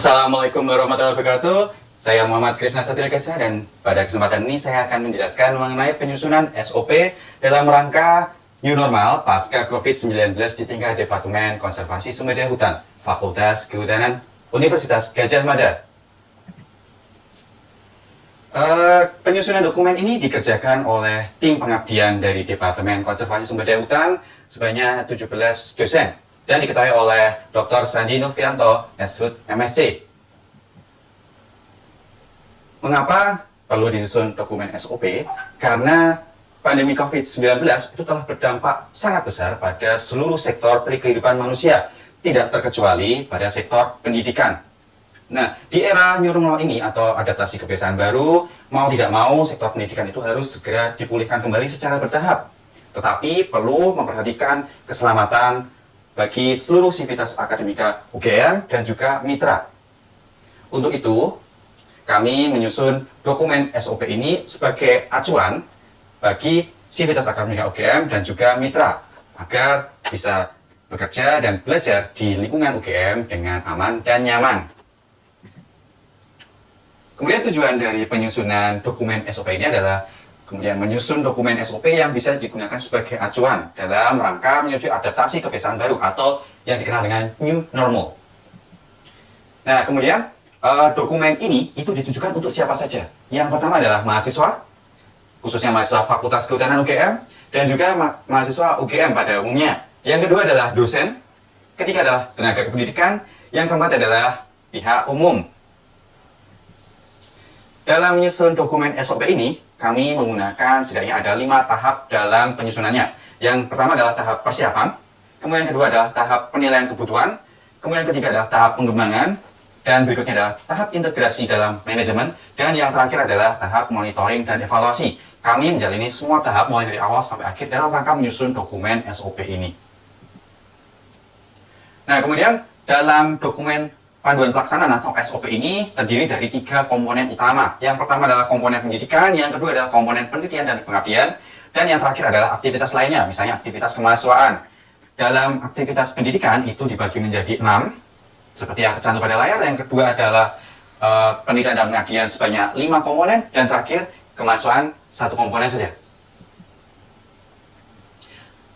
Assalamualaikum warahmatullahi wabarakatuh. Saya Muhammad Krisna Satria Gasa dan pada kesempatan ini saya akan menjelaskan mengenai penyusunan SOP dalam rangka New Normal pasca COVID-19 di tingkat Departemen Konservasi Sumber Daya Hutan, Fakultas Kehutanan, Universitas Gadjah Mada. Penyusunan dokumen ini dikerjakan oleh tim pengabdian dari Departemen Konservasi Sumber Daya Hutan sebanyak 17 dosen dan diketahui oleh Dr. Sandi Novianto, SHUT MSc. Mengapa perlu disusun dokumen SOP? Karena pandemi COVID-19 itu telah berdampak sangat besar pada seluruh sektor kehidupan manusia, tidak terkecuali pada sektor pendidikan. Nah, di era new normal ini atau adaptasi kebiasaan baru, mau tidak mau sektor pendidikan itu harus segera dipulihkan kembali secara bertahap. Tetapi perlu memperhatikan keselamatan bagi seluruh sivitas akademika UGM dan juga mitra. Untuk itu, kami menyusun dokumen SOP ini sebagai acuan bagi sivitas akademika UGM dan juga mitra agar bisa bekerja dan belajar di lingkungan UGM dengan aman dan nyaman. Kemudian tujuan dari penyusunan dokumen SOP ini adalah kemudian menyusun dokumen SOP yang bisa digunakan sebagai acuan dalam rangka menuju adaptasi kebiasaan baru atau yang dikenal dengan New Normal. Nah, kemudian dokumen ini itu ditujukan untuk siapa saja. Yang pertama adalah mahasiswa, khususnya mahasiswa Fakultas Kehutanan UGM, dan juga mahasiswa UGM pada umumnya. Yang kedua adalah dosen, ketiga adalah tenaga kependidikan, yang keempat adalah pihak umum. Dalam menyusun dokumen SOP ini, kami menggunakan setidaknya ada 5 tahap dalam penyusunannya. Yang pertama adalah tahap persiapan, kemudian yang kedua adalah tahap penilaian kebutuhan, kemudian yang ketiga adalah tahap pengembangan, dan berikutnya adalah tahap integrasi dalam manajemen, dan yang terakhir adalah tahap monitoring dan evaluasi. Kami menjalani semua tahap mulai dari awal sampai akhir dalam rangka menyusun dokumen SOP ini. Nah, kemudian dalam dokumen panduan pelaksanaan atau SOP ini terdiri dari 3 komponen utama. Yang pertama adalah komponen pendidikan, yang kedua adalah komponen penelitian dan pengabdian, dan yang terakhir adalah aktivitas lainnya, misalnya aktivitas kemahasiswaan. Dalam aktivitas pendidikan itu dibagi menjadi 6, seperti yang tercantum pada layar. Yang kedua adalah penelitian dan pengabdian sebanyak 5 komponen, dan terakhir kemahasiswaan 1 komponen saja.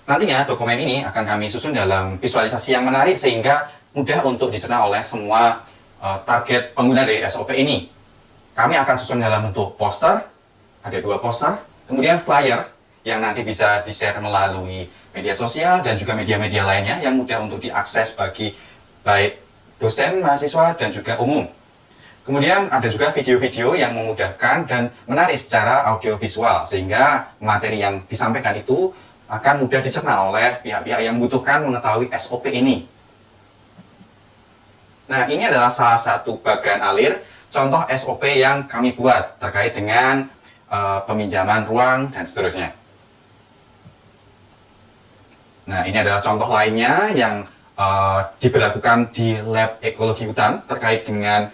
Nantinya dokumen ini akan kami susun dalam visualisasi yang menarik sehingga mudah untuk dicerna oleh semua target pengguna dari SOP ini. Kami akan susun dalam bentuk poster, ada 2 poster, kemudian flyer yang nanti bisa di-share melalui media sosial dan juga media-media lainnya yang mudah untuk diakses bagi baik dosen, mahasiswa, dan juga umum. Kemudian ada juga video-video yang memudahkan dan menarik secara audiovisual, sehingga materi yang disampaikan itu akan mudah dicerna oleh pihak-pihak yang membutuhkan mengetahui SOP ini. Nah, ini adalah salah satu bagan alir contoh SOP yang kami buat terkait dengan peminjaman ruang dan seterusnya. Nah, ini adalah contoh lainnya yang diberlakukan di lab ekologi hutan terkait dengan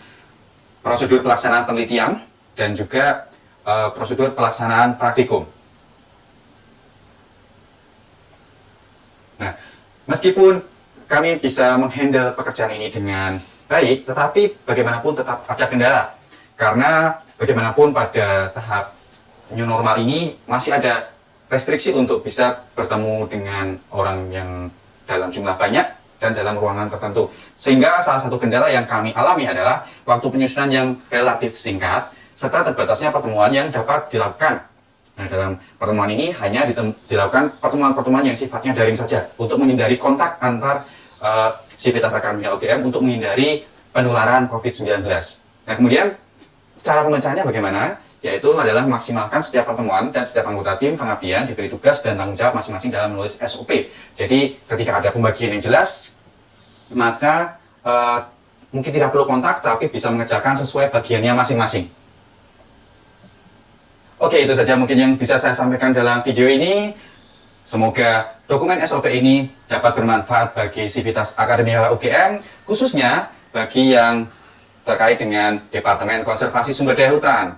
prosedur pelaksanaan penelitian dan juga prosedur pelaksanaan praktikum. Nah, meskipun kami bisa menghandle pekerjaan ini dengan baik, tetapi bagaimanapun tetap ada kendala. Karena bagaimanapun pada tahap new normal ini masih ada restriksi untuk bisa bertemu dengan orang yang dalam jumlah banyak dan dalam ruangan tertentu. Sehingga salah satu kendala yang kami alami adalah waktu penyusunan yang relatif singkat serta terbatasnya pertemuan yang dapat dilakukan. Nah, dalam pertemuan ini hanya dilakukan pertemuan-pertemuan yang sifatnya daring saja untuk menghindari kontak antar sivitas akademika UGM untuk menghindari penularan COVID-19. Nah, kemudian cara pembacaannya bagaimana? Yaitu adalah memaksimalkan setiap pertemuan dan setiap anggota tim pengabdian diberi tugas dan tanggung jawab masing-masing dalam menulis SOP. Jadi ketika ada pembagian yang jelas, maka mungkin tidak perlu kontak, tapi bisa mengerjakan sesuai bagiannya masing-masing. Oke, itu saja mungkin yang bisa saya sampaikan dalam video ini. Semoga dokumen SOP ini dapat bermanfaat bagi sivitas akademika UGM, khususnya bagi yang terkait dengan Departemen Konservasi Sumber Daya Hutan.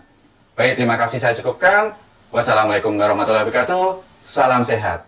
Baik, terima kasih, saya cukupkan. Wassalamualaikum warahmatullahi wabarakatuh. Salam sehat.